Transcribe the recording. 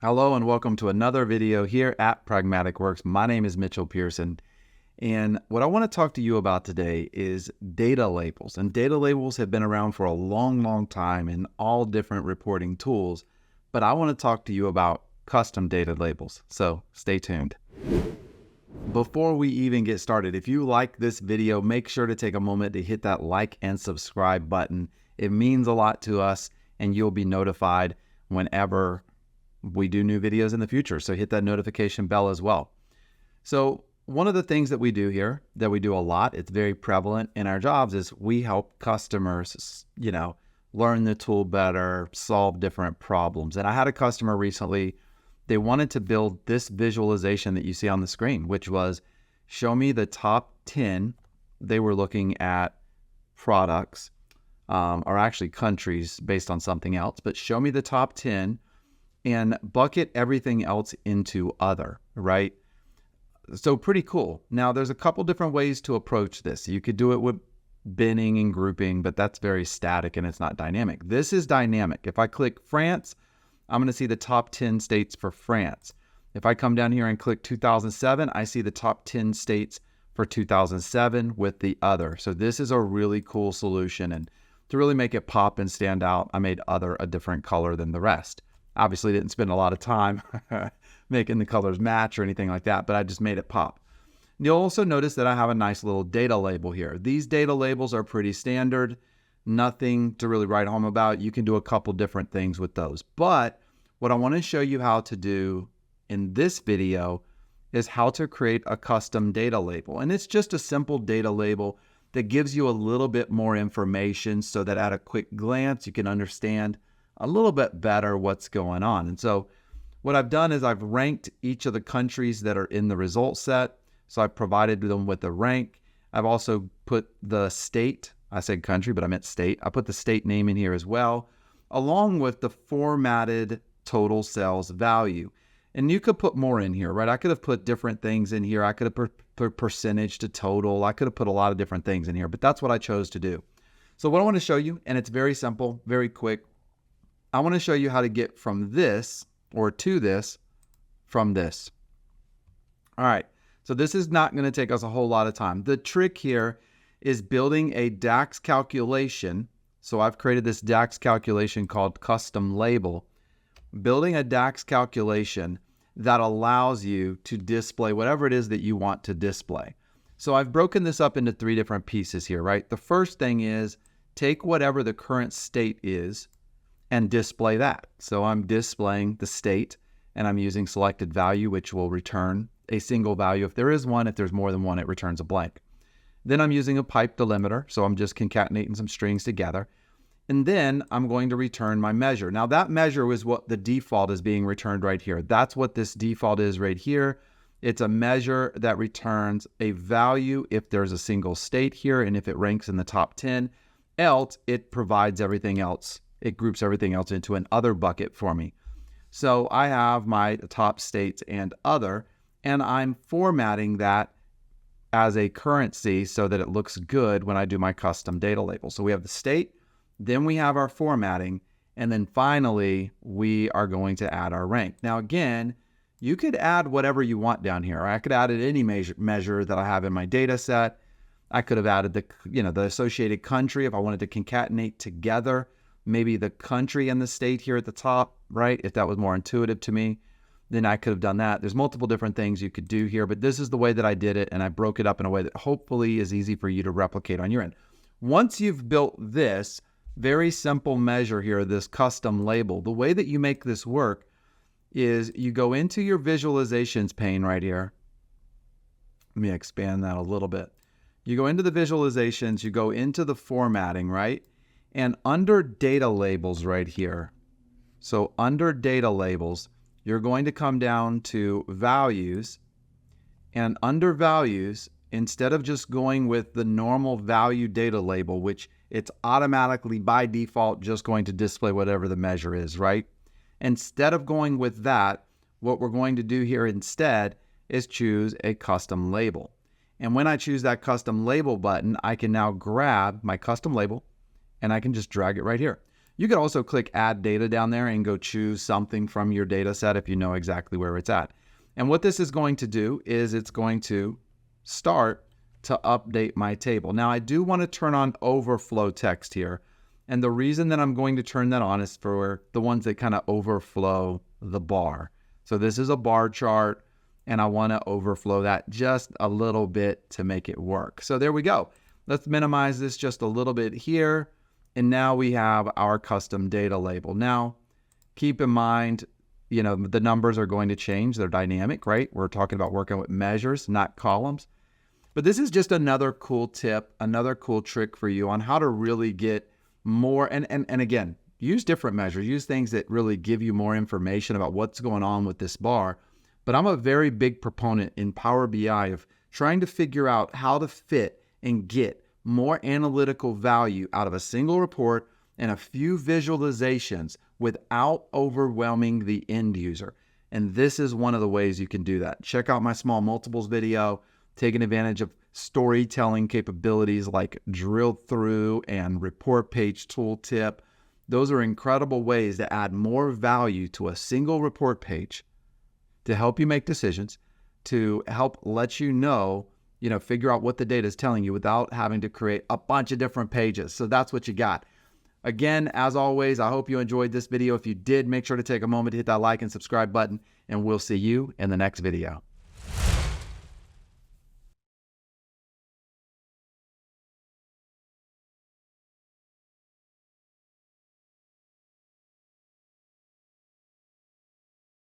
Hello and welcome to another video here at Pragmatic Works. My name is Mitchell Pearson, and what I want to talk to you about today is data labels. And data labels have been around for a long time in all different reporting tools, but I want to talk to you about custom data labels. So stay tuned. Before we even get started, if you like this video, make sure to take a moment to hit that like and subscribe button. It means a lot to us, and you'll be notified whenever we do new videos in the future. So hit that notification bell as well. So one of the things that we do here, that we do a lot, it's very prevalent in our jobs, is we help customers, learn the tool better, solve different problems. And I had a customer recently, they wanted to build this visualization that you see on the screen, which was show me the top 10. They were looking at products, or actually countries based on something else, but show me the top 10 and bucket everything else into other, right? So pretty cool. Now there's a couple different ways to approach this. You could do it with binning and grouping, but that's very static and it's not dynamic. This is dynamic. If I click France, I'm going to see the top 10 states for France. If I come down here and click 2007, I see the top 10 states for 2007 with the other. So this is a really cool solution. And to really make it pop and stand out, I made other a different color than the rest. Obviously didn't spend a lot of time making the colors match or anything like that, but I just made it pop. You'll also notice that I have a nice little data label here. These data labels are pretty standard, nothing to really write home about. You can do a couple different things with those. But what I want to show you how to do in this video is how to create a custom data label. And it's just a simple data label that gives you a little bit more information so that at a quick glance, you can understand a little bit better what's going on. And so what I've done is I've ranked each of the countries that are in the result set. So I've provided them with a rank. I've also put the state, I said country, but I meant state. I put the state name in here as well, along with the formatted total sales value. And you could put more in here, right? I could have put different things in here. I could have put percentage to total. I could have put a lot of different things in here, but that's what I chose to do. So what I want to show you, and it's very simple, very quick, I want to show you how to get from this or to this from this. All right, so this is not going to take us a whole lot of time. The trick here is building a DAX calculation. So I've created this DAX calculation called custom label. Building a DAX calculation that allows you to display whatever it is that you want to display. So I've broken this up into three different pieces here, right? The first thing is take whatever the current state is and display that. So I'm displaying the state and I'm using selected value, which will return a single value. If there is one, if there's more than one, it returns a blank. Then I'm using a pipe delimiter. So I'm just concatenating some strings together. And then I'm going to return my measure. Now that measure is what the default is being returned right here. That's what this default is right here. It's a measure that returns a value if there's a single state here and if it ranks in the top 10. Else, it provides everything else. It groups everything else into an other bucket for me. So I have my top states and other, and I'm formatting that as a currency so that it looks good when I do my custom data label. So we have the state, then we have our formatting, and then finally we are going to add our rank. Now again, you could add whatever you want down here. I could add any measure that I have in my data set. I could have added the associated country if I wanted to concatenate together maybe the country and the state here at the top, right? If that was more intuitive to me, then I could have done that. There's multiple different things you could do here, but this is the way that I did it, and I broke it up in a way that hopefully is easy for you to replicate on your end. Once you've built this very simple measure here, this custom label, the way that you make this work is you go into your visualizations pane right here. Let me expand that a little bit. You go into the visualizations, you go into the formatting, right? And under data labels right here, so under data labels, you're going to come down to values, and under values, instead of just going with the normal value data label, which it's automatically by default just going to display whatever the measure is, right? Instead of going with that, what we're going to do here instead is choose a custom label. And when I choose that custom label button, I can now grab my custom label and I can just drag it right here. You could also click add data down there and go choose something from your data set if you know exactly where it's at. And what this is going to do is it's going to start to update my table. Now I do want to turn on overflow text here. And the reason that I'm going to turn that on is for the ones that kind of overflow the bar. So this is a bar chart and I want to overflow that just a little bit to make it work. So there we go. Let's minimize this just a little bit here. And now we have our custom data label. Now, keep in mind, the numbers are going to change. They're dynamic, right? We're talking about working with measures, not columns. But this is just another cool tip, another cool trick for you on how to really get more. And again, use different measures. Use things that really give you more information about what's going on with this bar. But I'm a very big proponent in Power BI of trying to figure out how to fit and get more analytical value out of a single report and a few visualizations without overwhelming the end user. And this is one of the ways you can do that. Check out my small multiples video, taking advantage of storytelling capabilities like drill through and report page tooltip. Those are incredible ways to add more value to a single report page to help you make decisions, to help let you know, figure out what the data is telling you without having to create a bunch of different pages. So that's what you got. Again, as always, I hope you enjoyed this video. If you did, make sure to take a moment to hit that like and subscribe button, and we'll see you in the next video.